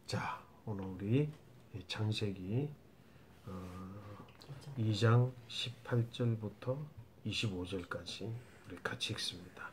자, 오늘 우리 창세기 2장 18절부터 25절까지 우리 같이 읽습니다.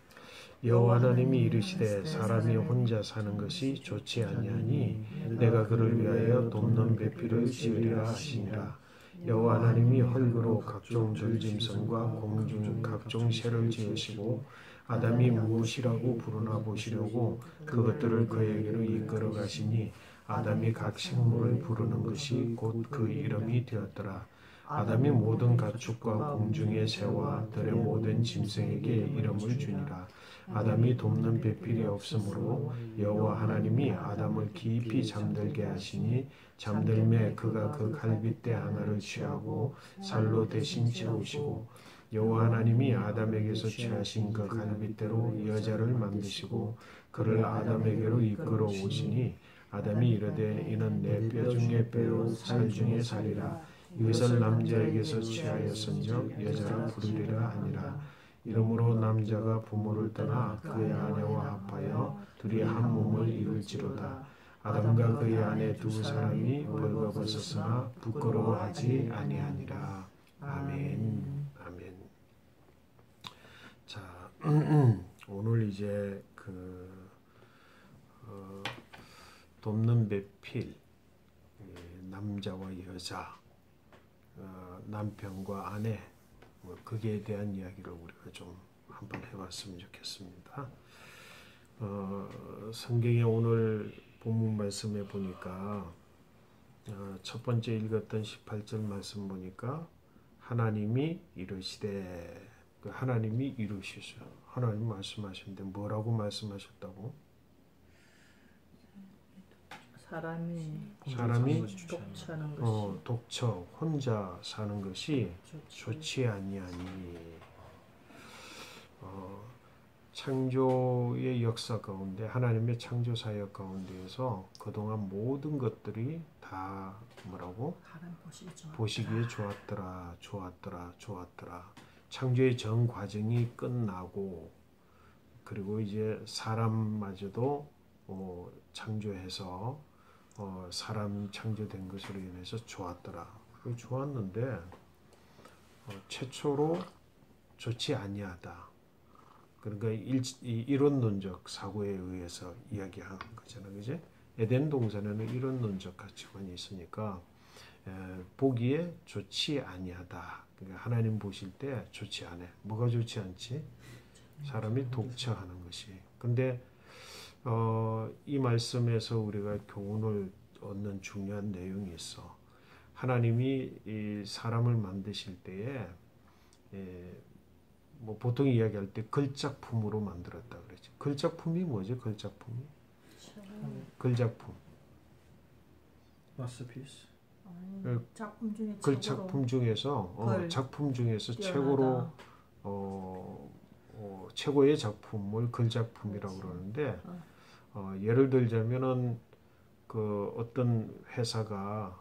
여호와 하나님이 이르시되 사람이 혼자 사는 것이 좋지 아니하니 내가 그를 위하여 돕는 배필을 지으리라 하시니라. 여호와 하나님이 흙으로 각종 들짐승과 공중 각종 새를 지으시고 아담이 무엇이라고 부르나 보시려고 그것들을 그에게로 이끌어 가시니 아담이 각 생물을 부르는 것이 곧 그 이름이 되었더라. 아담이 모든 가축과 공중의 새와 들의 모든 짐승에게 이름을 주니라. 아담이 돕는 배필이 없으므로 여호와 하나님이 아담을 깊이 잠들게 하시니 잠들매 그가 그 갈빗대 하나를 취하고 살로 대신 채우시고 여호와 하나님이 아담에게서 취하신 그 갈빗대로 여자를 만드시고 그를 아담에게로 이끌어 오시니 아담이 이르되 이는 내 뼈 중에 뼈요 살 중에 살이라. 이것을 남자에게서 취하였은즉 여자라 부르리라 하니라. 이러므로 남자가 부모를 떠나 그의 아내와 합하여 둘이 한 몸을 이룰지로다. 아담과 그의 아내 두 사람이 벌거벗었으나 부끄러워하지 아니하니라. 아멘. 아멘. 자, 오늘 이제 돕는 배필, 남자와 여자, 남편과 아내, 거기에 대한 이야기를 우리가 좀 한번 해봤으면 좋겠습니다. 성경에 오늘 본문 말씀에 보니까 첫 번째 읽었던 18절 말씀 보니까 하나님이 이르시되, 하나님이 이루시죠. 하나님 말씀하셨는데 뭐라고 말씀하셨다고? 사람이 독처하는 것이 독처 혼자 사는 것이 좋지 아니하니. 창조의 역사 가운데 하나님의 창조 사역 가운데에서 그동안 모든 것들이 다 뭐라고? 보시기에 좋았더라. 창조의 전 과정이 끝나고 그리고 이제 사람마저도 창조해서 사람 창조된 것으로 인해서 좋았더라. 좋았는데 최초로 좋지 아니하다. 그러니까 이론론적 사고에 의해서 이야기한 거잖아요, 그지? 에덴 동산에는 이론론적 가치관이 있으니까 보기에 좋지 아니하다. 그러니까 하나님 보실 때 좋지 않아. 뭐가 좋지 않지? 사람이 독처하는 것이. 근데 이 말씀에서 우리가 교훈을 얻는 중요한 내용이 있어. 하나님이 이 사람을 만드실 때에 뭐 보통 이야기할 때 걸작품으로 만들었다 그러지. 걸작품이 뭐지? 걸작품이? 걸작품. 마스터피스. 작품 중에 걸작품 중에서 작품 중에서 최고로 최고의 작품을 걸작품이라고 그러는데 예를 들자면은 그 어떤 회사가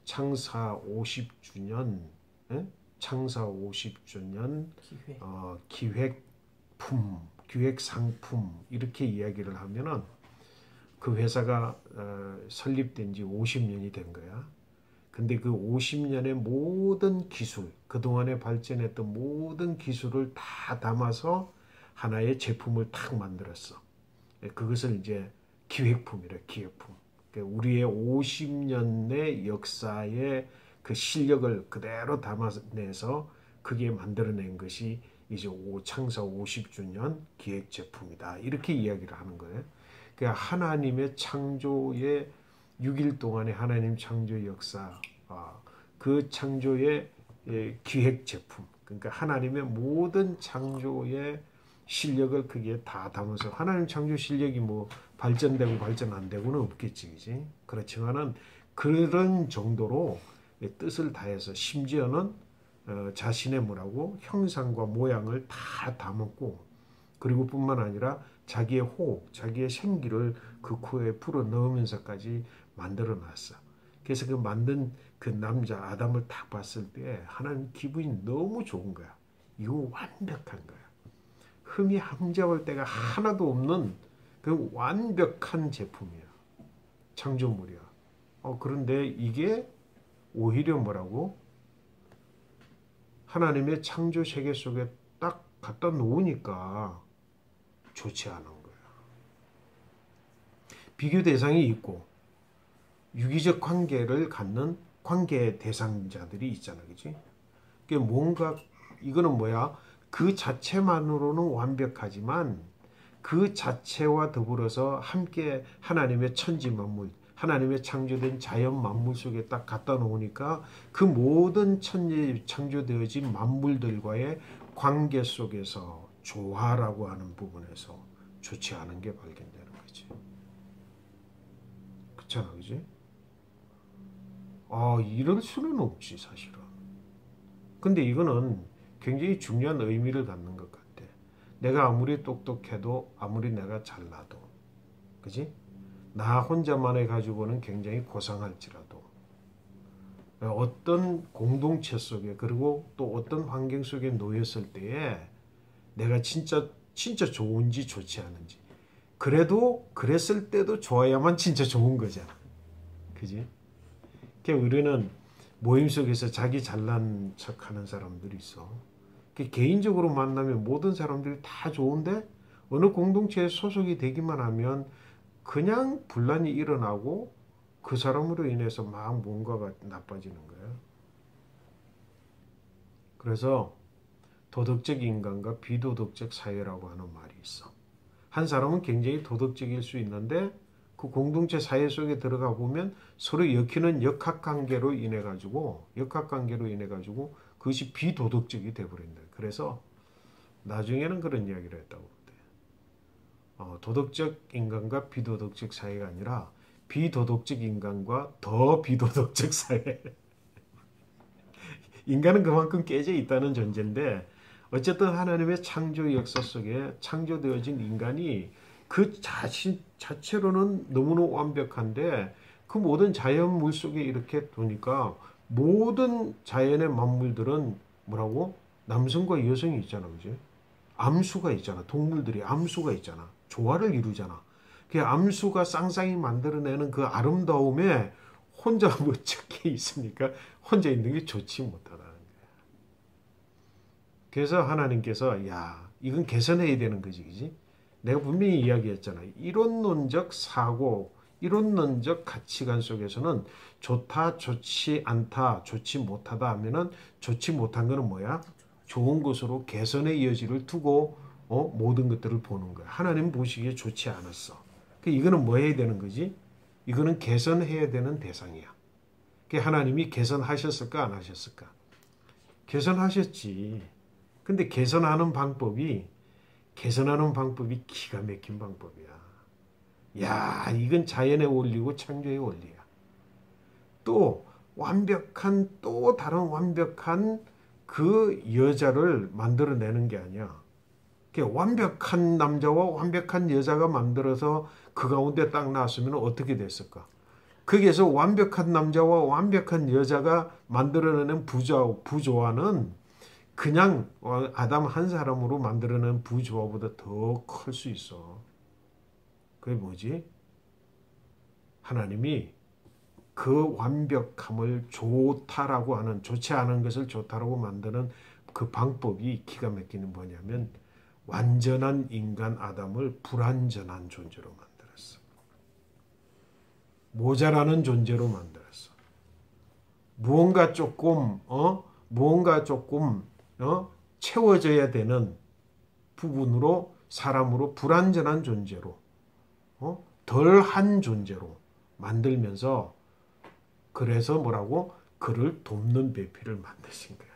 창사 50주년 기획품, 기획상품 이렇게 이야기를 하면은 그 회사가 설립된 지 50년이 된 거야. 근데 그 50년의 모든 기술, 그동안에 발전했던 모든 기술을 다 담아서 하나의 제품을 딱 만들었어. 그것을 이제 기획품이래, 기획품. 우리의 50년의 역사의 그 실력을 그대로 담아내서 그게 만들어낸 것이 이제 창사 50주년 기획 제품이다. 이렇게 이야기를 하는 거예요. 그러니까 하나님의 창조의 6일 동안의 하나님 창조 역사, 그 창조의 기획 제품, 그러니까 하나님의 모든 창조의 실력을 그게 다 담아서 하나님 창조 실력이 뭐 발전되고 발전 안 되고는 없겠지, 그지? 그렇지만은 그런 정도로 뜻을 다해서 심지어는 자신의 뭐라고 형상과 모양을 다 담았고 그리고 뿐만 아니라 자기의 호흡, 자기의 생기를 그 코에 풀어 넣으면서까지 만들어 놨어. 그래서 그 만든 그 남자 아담을 딱 봤을 때 하나님 기분이 너무 좋은 거야. 이거 완벽한 거야. 흠이 흠잡을 데가 하나도 없는 그 완벽한 제품이야. 창조물이야. 그런데 이게 오히려 뭐라고? 하나님의 창조 세계 속에 딱 갖다 놓으니까 좋지 않은 거야. 비교 대상이 있고 유기적 관계를 갖는 관계 대상자들이 있잖아, 그렇지? 그게 뭔가 이거는 뭐야? 그 자체만으로는 완벽하지만 그 자체와 더불어서 함께 하나님의 천지 만물, 하나님의 창조된 자연 만물 속에 딱 갖다 놓으니까 그 모든 천지 창조되어진 만물들과의 관계 속에서 조화라고 하는 부분에서 좋지 않은 게 발견되는 거지. 그렇잖아, 그지? 이럴 수는 없지, 사실은. 근데 이거는 굉장히 중요한 의미를 갖는 것 같아. 내가 아무리 똑똑해도, 아무리 내가 잘나도, 그지? 나 혼자만의 가지고는 굉장히 고상할지라도, 어떤 공동체 속에, 그리고 또 어떤 환경 속에 놓였을 때에 내가 진짜 좋은지 좋지 않은지, 그래도 그랬을 때도 좋아야만 진짜 좋은 거잖아, 그지? 우리는 모임 속에서 자기 잘난 척하는 사람들이 있어. 개인적으로 만나면 모든 사람들이 다 좋은데 어느 공동체에 소속이 되기만 하면 그냥 분란이 일어나고 그 사람으로 인해서 막 뭔가가 나빠지는 거야. 그래서 도덕적 인간과 비도덕적 사회라고 하는 말이 있어. 한 사람은 굉장히 도덕적일 수 있는데 그 공동체 사회 속에 들어가 보면 서로 엮이는 역학관계로 인해 가지고 그것이 비도덕적이 돼버린다. 그래서 나중에는 그런 이야기를 했다고 그래. 도덕적 인간과 비도덕적 사회가 아니라 비도덕적 인간과 더 비도덕적 사회. 인간은 그만큼 깨져 있다는 존재인데 어쨌든 하나님의 창조 역사 속에 창조되어진 인간이 그 자신 자체로는 너무나 완벽한데 그 모든 자연물 속에 이렇게 두니까 모든 자연의 만물들은 뭐라고? 남성과 여성이 있잖아, 그지? 암수가 있잖아. 동물들이 암수가 있잖아. 조화를 이루잖아. 그 암수가 쌍쌍이 만들어내는 그 아름다움에 혼자 멋쩍게 있으니까 혼자 있는 게 좋지 못하다는 거야. 그래서 하나님께서 이건 개선해야 되는 거지, 그지? 내가 분명히 이야기했잖아. 이론론적 사고, 이론론적 가치관 속에서는 좋다, 좋지 않다, 좋지 못하다 하면은 좋지 못한 거는 뭐야? 좋은 것으로 개선의 여지를 두고 모든 것들을 보는 거야. 하나님 보시기에 좋지 않았어. 이거는 뭐 해야 되는 거지? 이거는 개선해야 되는 대상이야. 하나님이 개선하셨을까 안 하셨을까? 개선하셨지. 근데 개선하는 방법이 기가 막힌 방법이야. 이건 자연의 원리고 창조의 원리야. 또 다른 완벽한 그 여자를 만들어내는 게 아니야. 완벽한 남자와 완벽한 여자가 만들어서 그 가운데 딱 나왔으면 어떻게 됐을까? 거기에서 완벽한 남자와 완벽한 여자가 만들어내는 부조화는 그냥 아담 한 사람으로 만들어낸 부조화보다 더 클 수 있어. 그게 뭐지? 하나님이 그 완벽함을 좋다라고 하는, 좋지 않은 것을 좋다라고 만드는 그 방법이 기가 막히는 뭐냐면 완전한 인간 아담을 불완전한 존재로 만들었어. 모자라는 존재로 만들었어. 무언가 조금 채워져야 되는 부분으로 사람으로 불완전한 존재로 덜한 존재로 만들면서 그래서 뭐라고? 그를 돕는 배필을 만드신 거야.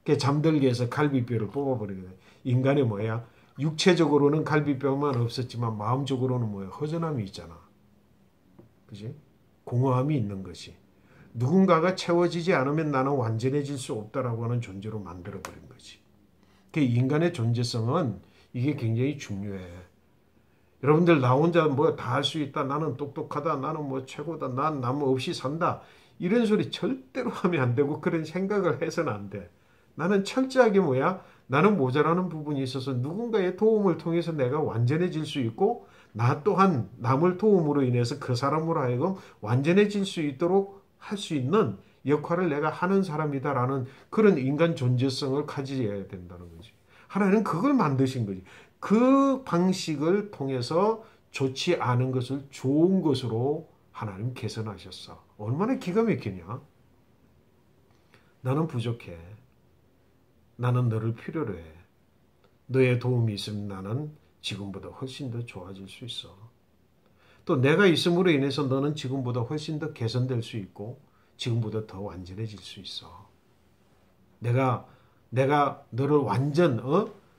그러니까 잠들게 해서 갈비뼈를 뽑아버리거든. 인간이 뭐야? 육체적으로는 갈비뼈만 없었지만 마음적으로는 뭐야? 허전함이 있잖아. 그지? 공허함이 있는 것이. 누군가가 채워지지 않으면 나는 완전해질 수 없다라고 하는 존재로 만들어버린 거지. 그러니까 인간의 존재성은 이게 굉장히 중요해. 여러분들 나 혼자 뭐 다 할 수 있다. 나는 똑똑하다. 나는 뭐 최고다. 난 남 없이 산다. 이런 소리 절대로 하면 안 되고 그런 생각을 해서는 안 돼. 나는 철저하게 나는 모자라는 부분이 있어서 누군가의 도움을 통해서 내가 완전해질 수 있고 나 또한 남을 도움으로 인해서 그 사람으로 하여금 완전해질 수 있도록 할 수 있는 역할을 내가 하는 사람이다라는 그런 인간 존재성을 가져야 된다는 거지. 하나님은 그걸 만드신 거지. 그 방식을 통해서 좋지 않은 것을 좋은 것으로 하나님 개선하셨어. 얼마나 기가 막히냐. 나는 부족해. 나는 너를 필요로 해. 너의 도움이 있으면 나는 지금보다 훨씬 더 좋아질 수 있어. 또 내가 있음으로 인해서 너는 지금보다 훨씬 더 개선될 수 있고 지금보다 더 완전해질 수 있어. 내가 너를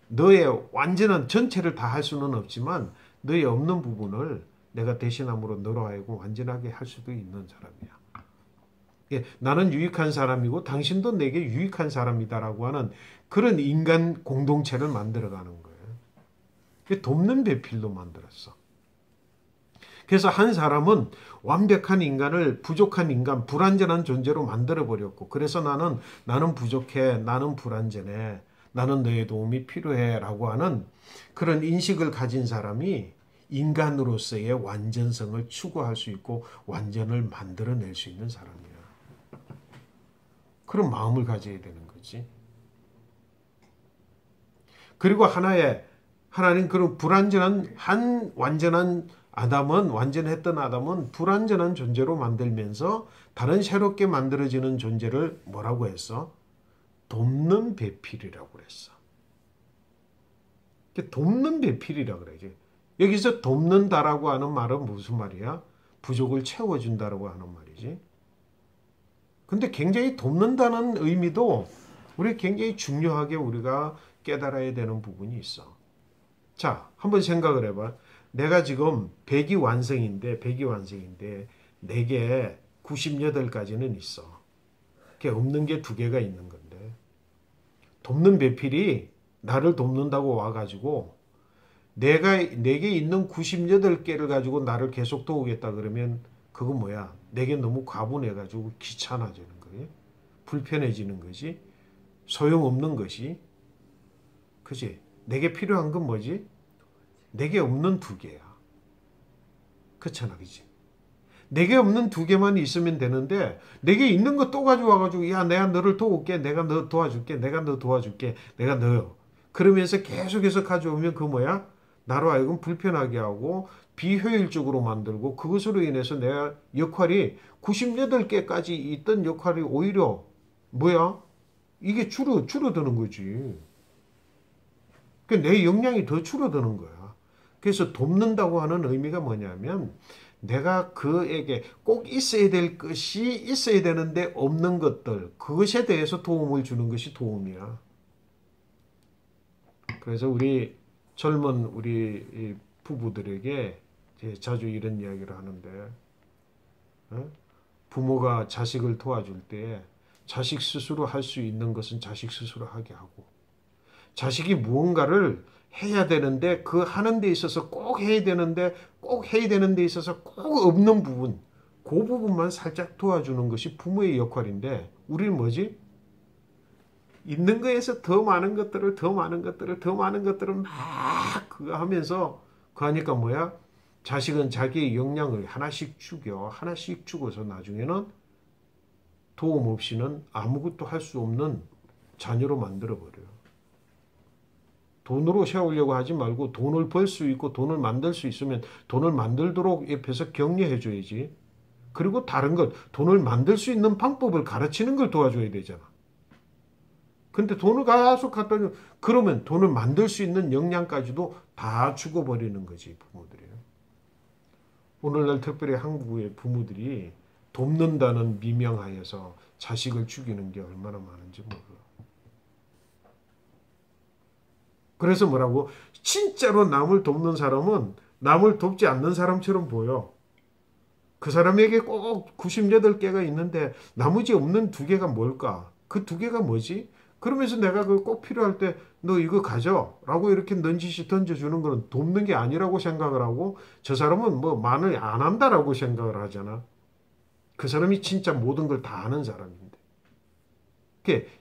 너의 완전한 전체를 다 할 수는 없지만 너의 없는 부분을 내가 대신함으로 너로 하여금 완전하게 할 수도 있는 사람이야. 예, 나는 유익한 사람이고 당신도 내게 유익한 사람이다라고 하는 그런 인간 공동체를 만들어가는 거예요. 돕는 배필로 만들었어. 그래서 한 사람은 완벽한 인간을 부족한 인간, 불완전한 존재로 만들어버렸고 그래서 나는 부족해, 나는 불완전해, 나는 너의 도움이 필요해 라고 하는 그런 인식을 가진 사람이 인간으로서의 완전성을 추구할 수 있고 완전을 만들어낼 수 있는 사람이야. 그런 마음을 가져야 되는 거지. 그리고 하나님 그런 완전했던 아담은 불완전한 존재로 만들면서 다른 새롭게 만들어지는 존재를 뭐라고 했어? 돕는 배필이라고 그랬어. 돕는 배필이라고 그러지. 여기서 돕는다라고 하는 말은 무슨 말이야? 부족을 채워준다라고 하는 말이지. 근데 굉장히 돕는다는 의미도 우리 굉장히 중요하게 우리가 깨달아야 되는 부분이 있어. 자, 한번 생각을 해봐. 내가 지금 100이 완성인데 내게 98가지는 있어. 그게 없는 게 2개가 있는 건데 돕는 배필이 나를 돕는다고 와가지고 내게 있는 98개를 가지고 나를 계속 도우겠다 그러면 그건 뭐야? 내게 너무 과분해가지고 귀찮아지는 거예요. 불편해지는 거지. 소용없는 것이. 그치? 내게 필요한 건 뭐지? 내게 없는 2개야. 그렇잖아, 그치? 내게 없는 2개만 있으면 되는데 내게 있는 거 또 가져와가지고 야 내가 너를 도울게, 내가 너 도와줄게, 내가 너 도와줄게, 내가 너 그러면서 계속해서 가져오면 그 뭐야? 나로 하여금 불편하게 하고 비효율적으로 만들고 그것으로 인해서 내가 역할이 98개까지 있던 역할이 오히려 뭐야? 이게 줄어드는 거지. 내 역량이 더 줄어드는 거야. 그래서 돕는다고 하는 의미가 뭐냐면 내가 그에게 꼭 있어야 될 것이 있어야 되는데 없는 것들 그것에 대해서 도움을 주는 것이 도움이야. 그래서 우리 부부들에게 자주 이런 이야기를 하는데 부모가 자식을 도와줄 때 자식 스스로 할 수 있는 것은 자식 스스로 하게 하고 자식이 무언가를 해야 되는데 그 하는 데 있어서 꼭 해야 되는데 데 있어서 꼭 없는 부분 그 부분만 살짝 도와주는 것이 부모의 역할인데 우리는 뭐지? 있는 거에서 더 많은 것들을 막 그거 하면서 그 하니까 뭐야? 자식은 자기의 역량을 하나씩 죽어서 나중에는 도움 없이는 아무것도 할 수 없는 자녀로 만들어버려요. 돈으로 세우려고 하지 말고 돈을 벌 수 있고 돈을 만들 수 있으면 돈을 만들도록 옆에서 격려해 줘야지. 그리고 다른 것, 돈을 만들 수 있는 방법을 가르치는 걸 도와줘야 되잖아. 근데 돈을 계속 갖다 주면 그러면 돈을 만들 수 있는 역량까지도 다 죽어버리는 거지, 부모들이. 오늘날 특별히 한국의 부모들이 돕는다는 미명하에서 자식을 죽이는 게 얼마나 많은지 몰라. 그래서 뭐라고? 진짜로 남을 돕는 사람은 남을 돕지 않는 사람처럼 보여. 그 사람에게 꼭 98개가 있는데 나머지 없는 2개가 뭘까? 그 2개가 뭐지? 그러면서 내가 그걸 꼭 필요할 때 너 이거 가져 라고 이렇게 넌지시 던져주는 건 돕는 게 아니라고 생각을 하고 저 사람은 뭐 말을 안 한다라고 생각을 하잖아. 그 사람이 진짜 모든 걸 다 아는 사람인데.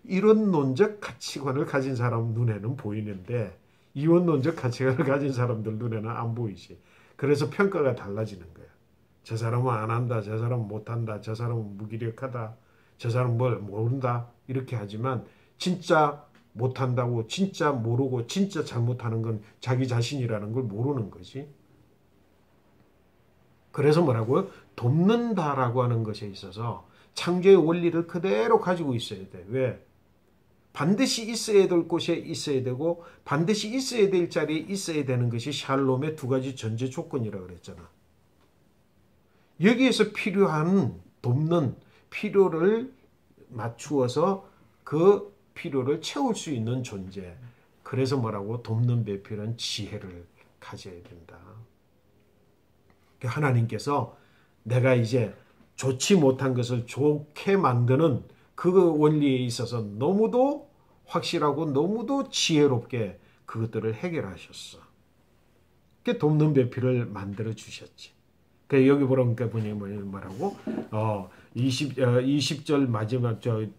이론론적 가치관을 가진 사람 눈에는 보이는데 이원론적 가치관을 가진 사람들 눈에는 안 보이지. 그래서 평가가 달라지는 거예요. 저 사람은 안 한다, 저 사람은 못한다, 저 사람은 무기력하다, 저 사람은 뭘 모른다 이렇게 하지만 진짜 못한다고, 진짜 모르고 진짜 잘못하는 건 자기 자신이라는 걸 모르는 거지. 그래서 뭐라고요? 돕는다라고 하는 것에 있어서 창조의 원리를 그대로 가지고 있어야 돼. 왜? 반드시 있어야 될 곳에 있어야 되고 반드시 있어야 될 자리에 있어야 되는 것이 샬롬의 두 가지 전제 조건이라고 그랬잖아. 여기에서 필요한 돕는 필요를 맞추어서 그 필요를 채울 수 있는 존재. 그래서 뭐라고? 돕는 배필은 지혜를 가져야 된다. 하나님께서 내가 이제 좋지 못한 것을 좋게 만드는 그 원리에 있어서 너무도 확실하고 너무도 지혜롭게 그것들을 해결하셨어. 그 돕는 배필을 만들어 주셨지. 여기 보니까 뭐라고? 20절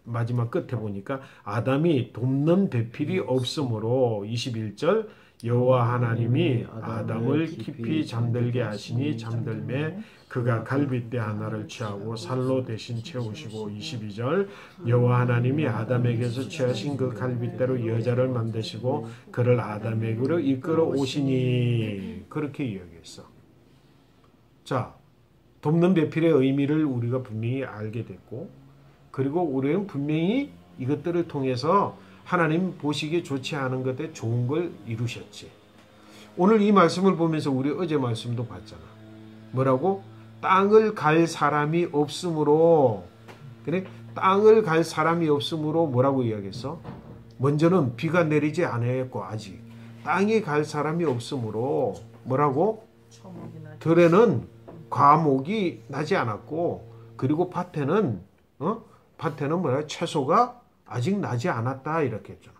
마지막 끝에 보니까 아담이 돕는 배필이 없으므로 21절 여호와 하나님이 아담을 깊이 잠들게 하시니 잠들매 그가 갈빗대 하나를 취하고 살로 대신 채우시고 22절 여호와 하나님이 아담에게서 취하신 그 갈빗대로 여자를 만드시고 그를 아담에게로 이끌어 오시니 그렇게 이야기했어. 자, 돕는 배필의 의미를 우리가 분명히 알게 됐고 그리고 우리는 분명히 이것들을 통해서 하나님 보시기에 좋지 않은 것에 좋은 걸 이루셨지. 오늘 이 말씀을 보면서 우리 어제 말씀도 봤잖아. 뭐라고? 땅을 갈 사람이 없으므로 그래? 땅을 갈 사람이 없으므로 뭐라고 이야기했어? 먼저는 비가 내리지 않았고 아직 땅에 갈 사람이 없으므로 뭐라고? 들에는 과목이 나지 않았고 그리고 밭에는 뭐라 채소가 아직 나지 않았다 이렇게 했잖아.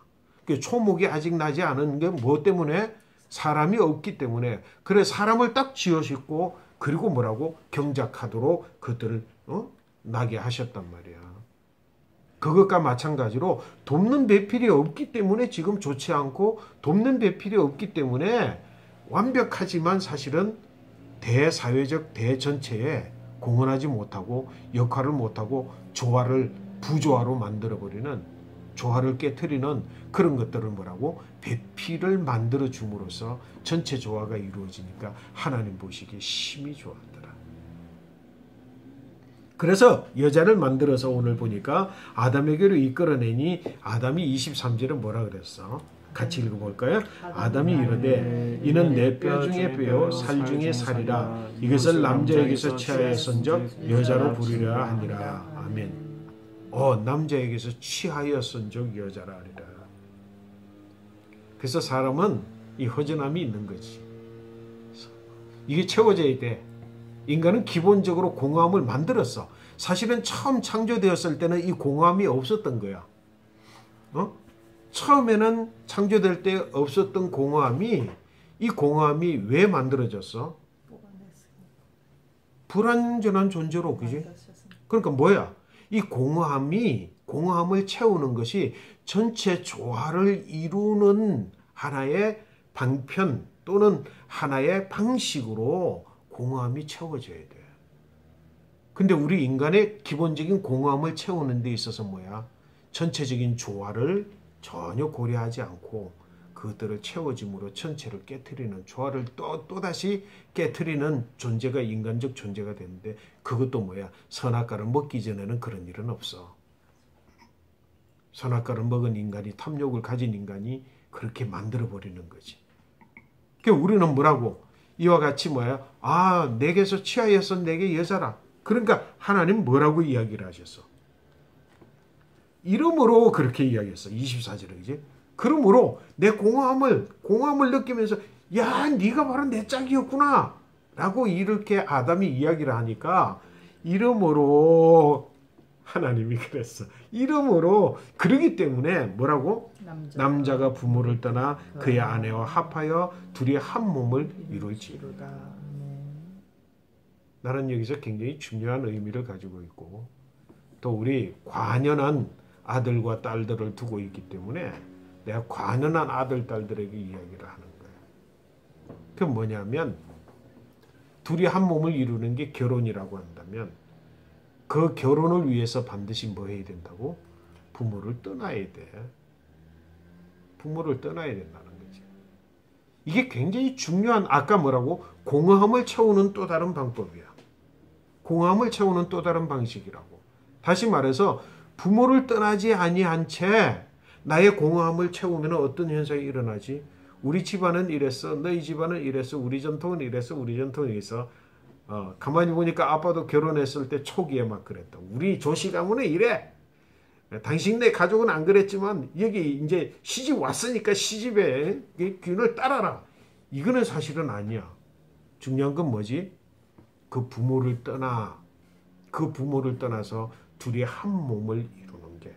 초목이 아직 나지 않은 게 뭐 때문에? 사람이 없기 때문에. 그래 사람을 딱 지으셨고 그리고 뭐라고? 경작하도록 그들을 나게 하셨단 말이야. 그것과 마찬가지로 돕는 배필이 없기 때문에 지금 좋지 않고 돕는 배필이 없기 때문에 완벽하지만 사실은 대사회적 대전체에 공헌하지 못하고 역할을 못하고 조화를 부조화로 만들어버리는 조화를 깨트리는 그런 것들을 뭐라고? 배필을 만들어 줌으로써 전체 조화가 이루어지니까 하나님 보시기에 심히 좋았더라. 그래서 여자를 만들어서 오늘 보니까 아담에게로 이끌어내니 아담이 23절에 뭐라 그랬어? 같이 읽어볼까요? 아담이 이르되 이는 내 뼈 중에 뼈요 살 중에 살이라 이것을 남자에게서 취하였은즉 여자로 부르려 하니라. 아멘. 남자에게서 취하였은즉 여자라 하리라. 그래서 사람은 이 허전함이 있는 거지. 이게 채워져야 돼. 인간은 기본적으로 공허함을 만들었어. 사실은 처음 창조되었을 때는 이 공허함이 없었던 거야. 처음에는 창조될 때 없었던 공허함이 이 공허함이 왜 만들어졌어? 불완전한 존재로, 그지? 그러니까 뭐야? 이 공허함을 채우는 것이 전체 조화를 이루는 하나의 방편 또는 하나의 방식으로 공허함이 채워져야 돼. 근데 우리 인간의 기본적인 공허함을 채우는 데 있어서 뭐야? 전체적인 조화를 전혀 고려하지 않고 그것들을 채워짐으로 전체를 깨트리는 조화를 또다시 깨트리는 존재가 인간적 존재가 되는데 그것도 뭐야? 선악과를 먹기 전에는 그런 일은 없어. 선악과를 먹은 인간이 탐욕을 가진 인간이 그렇게 만들어버리는 거지. 그러니까 우리는 뭐라고? 이와 같이 뭐야? 내게서 취하여서 내게 여자라. 그러니까 하나님 뭐라고 이야기를 하셨어? 이름으로 그렇게 이야기했어. 24절에 그지? 그러므로 내 공허함을 느끼면서 야 네가 바로 내 짝이었구나 라고 이렇게 아담이 이야기를 하니까 이름으로 하나님이 그랬어. 이름으로 그러기 때문에 뭐라고? 남자가 부모를 떠나 그의 아내와 합하여 둘이 한 몸을 이룰지. 나는 여기서 굉장히 중요한 의미를 가지고 있고 또 우리 관연한 아들과 딸들을 두고 있기 때문에 내가 관연한 아들, 딸들에게 이야기를 하는 거예요. 그게 뭐냐면 둘이 한 몸을 이루는 게 결혼이라고 한다면 그 결혼을 위해서 반드시 뭐 해야 된다고? 부모를 떠나야 돼. 부모를 떠나야 된다는 거지. 이게 굉장히 중요한, 아까 뭐라고? 공허함을 채우는 또 다른 방법이야. 공허함을 채우는 또 다른 방식이라고. 다시 말해서 부모를 떠나지 아니한 채 나의 공허함을 채우면 어떤 현상이 일어나지? 우리 집안은 이랬어, 너희 집안은 이랬어, 우리 전통은 이랬어, 우리 전통은 이랬어. 가만히 보니까 아빠도 결혼했을 때 초기에 막 그랬다. 우리 조씨 가문은 이래. 당신네 가족은 안 그랬지만 여기 이제 시집 왔으니까 시집의 균을 따라라. 이거는 사실은 아니야. 중요한 건 뭐지? 그 부모를 떠나서 둘이 한 몸을 이루는 게.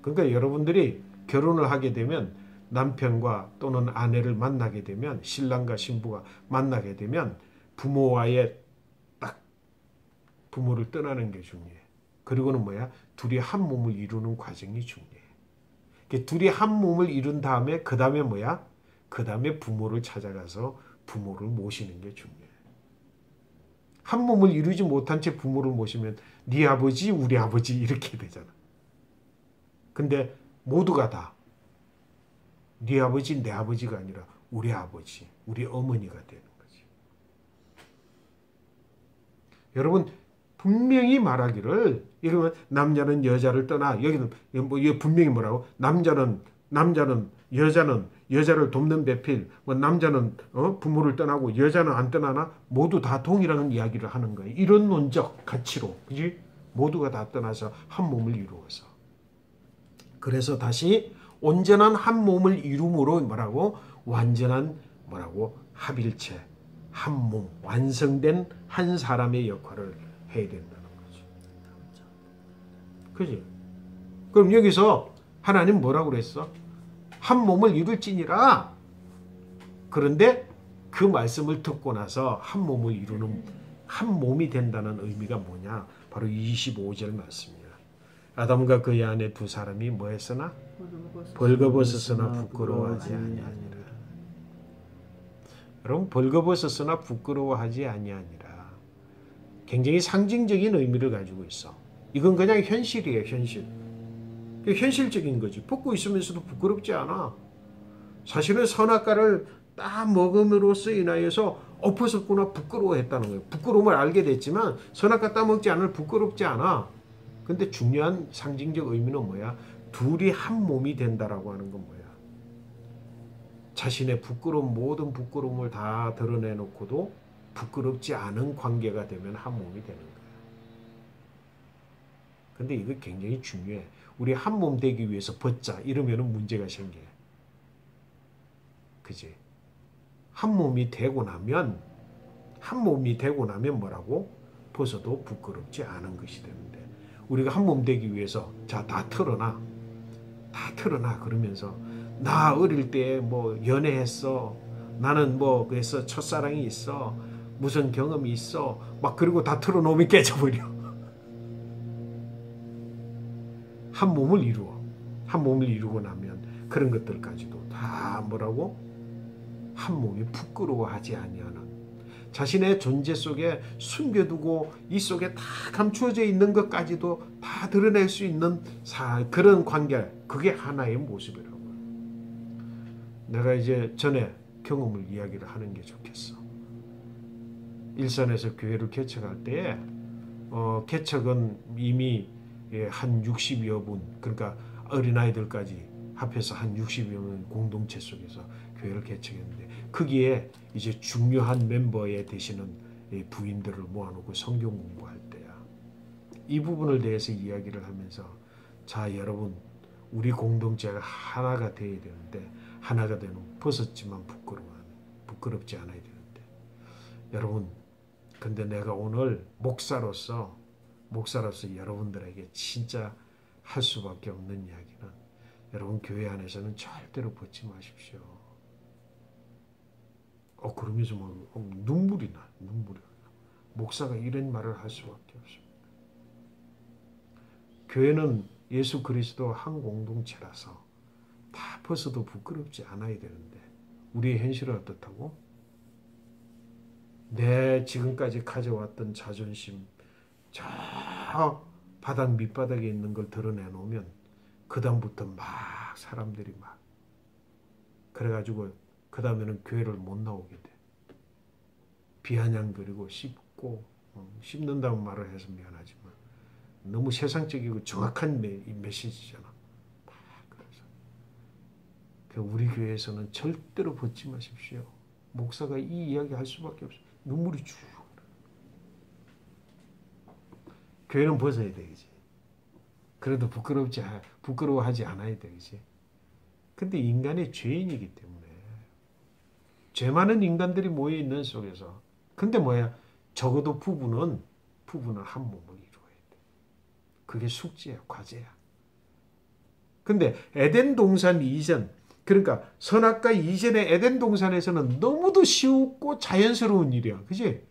그러니까 여러분들이 결혼을 하게 되면 남편과 또는 아내를 만나게 되면 신랑과 신부가 만나게 되면 부모와의 딱 부모를 떠나는 게 중요해. 그리고는 뭐야? 둘이 한 몸을 이루는 과정이 중요해. 둘이 한 몸을 이룬 다음에 그 다음에 뭐야? 그 다음에 부모를 찾아가서 부모를 모시는 게 중요해. 한 몸을 이루지 못한 채 부모를 모시면 네 아버지 우리 아버지 이렇게 되잖아. 근데 모두가 다 네 아버지 내 아버지가 아니라 우리 아버지 우리 어머니가 되는 거지. 여러분 분명히 말하기를 이러면 남자는 여자를 떠나 여기는 뭐 분명히 뭐라고 남자는 여자를 돕는 배필 뭐 남자는 부모를 떠나고 여자는 안 떠나나 모두 다 동일한 이야기를 하는 거예요. 이런 논적 가치로 그지 모두가 다 떠나서 한 몸을 이루어서 그래서 다시 온전한 한 몸을 이룸으로 뭐라고 완전한 뭐라고 합일체 한 몸 완성된 한 사람의 역할을 해야 된다는 거죠. 그지? 그럼 여기서 하나님 뭐라고 그랬어? 한 몸을 이룰지니라. 그런데 그 말씀을 듣고 나서 한 몸을 이루는 한 몸이 된다는 의미가 뭐냐? 바로 25절 말씀이야. 아담과 그의 아내 두 사람이 뭐 했으나? 벌거벗었으나 부끄러워하지 아니하니라. 여러분 벌거벗었으나 부끄러워하지 아니하니라. 굉장히 상징적인 의미를 가지고 있어. 이건 그냥 현실이에요. 현실. 현실적인 거지. 벗고 있으면서도 부끄럽지 않아. 사실은 선악과를 딱 먹음으로써 인하여서 벗었구나 부끄러워했다는 거예요. 부끄러움을 알게 됐지만 선악과 따먹지 않을 부끄럽지 않아. 근데 중요한 상징적 의미는 뭐야? 둘이 한 몸이 된다라고 하는 건 뭐야? 자신의 부끄러움 모든 부끄러움을 다 드러내놓고도 부끄럽지 않은 관계가 되면 한 몸이 되는 거야. 근데 이거 굉장히 중요해. 우리 한 몸 되기 위해서 벗자 이러면은 문제가 생겨. 그지? 한 몸이 되고 나면 뭐라고? 벗어도 부끄럽지 않은 것이 되는데 우리가 한 몸 되기 위해서 자 다 털어놔 그러면서 나 어릴 때 뭐 연애했어 나는 뭐 그래서 첫사랑이 있어 무슨 경험이 있어 막 그리고 다 털어놓으면 깨져버려. 한 몸을 이루고 나면 그런 것들까지도 다 뭐라고? 한 몸이 부끄러워하지 아니하는 자신의 존재 속에 숨겨두고 이 속에 다 감추어져 있는 것까지도 다 드러낼 수 있는 그런 관계 그게 하나의 모습이라고. 내가 이제 전에 경험을 이야기를 하는 게 좋겠어. 일산에서 교회를 개척할 때에 개척은 이미 한 60여 분 그러니까 어린아이들까지 합해서 한 60여 명 공동체 속에서 교회를 개척했는데 거기에 이제 중요한 멤버에 되시는 부인들을 모아놓고 성경 공부할 때야. 이 부분을 대해서 이야기를 하면서 자 여러분 우리 공동체가 하나가 돼야 되는데 하나가 되는 벗었지만 부끄럽지 않아야 되는데 여러분 근데 내가 오늘 목사로서 여러분들에게 진짜 할 수밖에 없는 이야기는 여러분 교회 안에서는 절대로 벗지 마십시오. 그러면서 눈물이 나. 목사가 이런 말을 할 수밖에 없습니다. 교회는 예수 그리스도 한 공동체라서 다 벗어도 부끄럽지 않아야 되는데 우리의 현실은 어떻다고? 내 지금까지 가져왔던 자존심 저 바닥 밑바닥에 있는 걸 드러내놓으면 그 다음부터 막 사람들이 막 그래가지고 그 다음에는 교회를 못 나오게 돼. 비아냥거리고 씹고 씹는다고 말을 해서 미안하지만 너무 세상적이고 정확한 메시지잖아. 그래서 우리 교회에서는 절대로 벗지 마십시오. 목사가 이 이야기 할 수밖에 없어. 눈물이 쭉. 교회는 벗어야 되겠지. 그래도 부끄러워하지 않아야 되겠지. 근데 인간의 죄인이기 때문에 죄 많은 인간들이 모여 있는 속에서 근데 적어도 부부는 한 몸을 이루어야 돼. 그게 숙제야, 과제야. 근데 에덴 동산 이전, 그러니까 선악과 이전의 에덴 동산에서는 너무도 쉽고 자연스러운 일이야. 그지?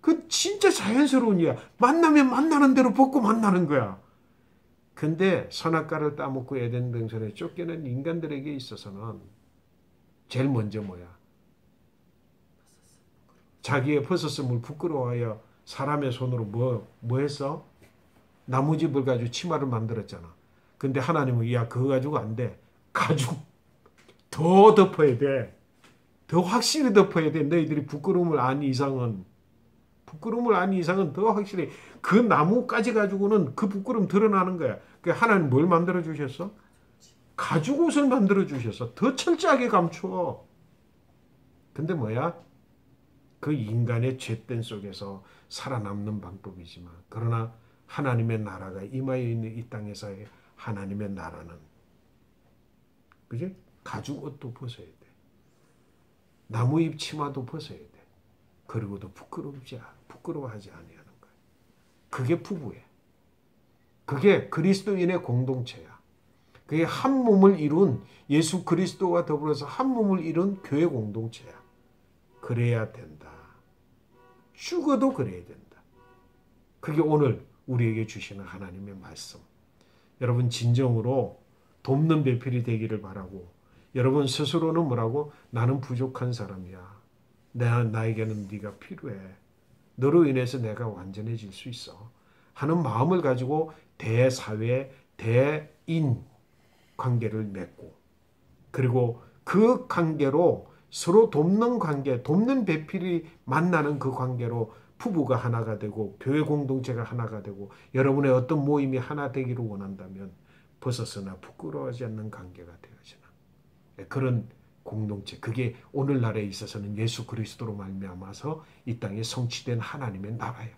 그 진짜 자연스러운 일이야. 만나면 만나는 대로 벗고 만나는 거야. 근데 선악과를 따먹고 에덴 동산에 쫓겨난 인간들에게 있어서는 제일 먼저 자기의 벗었음을 부끄러워하여 사람의 손으로 뭐 했어? 나무집을 가지고 치마를 만들었잖아. 근데 하나님은 야 그거 가지고 안 돼. 가죽 더 덮어야 돼. 더 확실히 덮어야 돼. 너희들이 부끄러움을 안 이상은 더 확실히 그 나무까지 가지고는 그 부끄러움 드러나는 거야. 그 하나님 뭘 만들어 주셨어? 가죽 옷을 만들어 주셨어. 더 철저하게 감추어. 근데 그 인간의 죄된 속에서 살아남는 방법이지만 그러나 하나님의 나라가 임하여 있는 이 땅에서의 하나님의 나라는 그지? 가죽 옷도 벗어야 돼. 나무잎 치마도 벗어야 돼. 그리고도 부끄러워하지 아니하는 거야. 그게 부부야. 그게 그리스도인의 공동체야. 그게 한 몸을 이룬 예수 그리스도와 더불어서 한 몸을 이룬 교회 공동체야. 그래야 된다. 죽어도 그래야 된다. 그게 오늘 우리에게 주시는 하나님의 말씀. 여러분 진정으로 돕는 배필이 되기를 바라고 여러분 스스로는 뭐라고? 나는 부족한 사람이야. 나에게는 네가 필요해. 너로 인해서 내가 완전해질 수 있어. 하는 마음을 가지고 대사회, 대인 관계를 맺고 그리고 그 관계로 서로 돕는 관계, 돕는 배필이 만나는 그 관계로 부부가 하나가 되고 교회 공동체가 하나가 되고 여러분의 어떤 모임이 하나 되기를 원한다면 벗어서나 부끄러워하지 않는 관계가 되어지는 그런 공동체. 그게 오늘날에 있어서는 예수 그리스도로 말미암아서 이 땅에 성취된 하나님의 나라예요.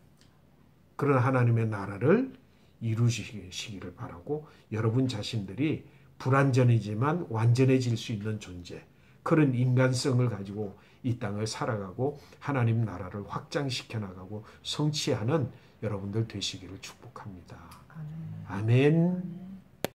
그런 하나님의 나라를 이루시기를 바라고 여러분 자신들이 불완전이지만 완전해질 수 있는 존재, 그런 인간성을 가지고 이 땅을 살아가고 하나님 나라를 확장시켜 나가고 성취하는 여러분들 되시기를 축복합니다. 아멘.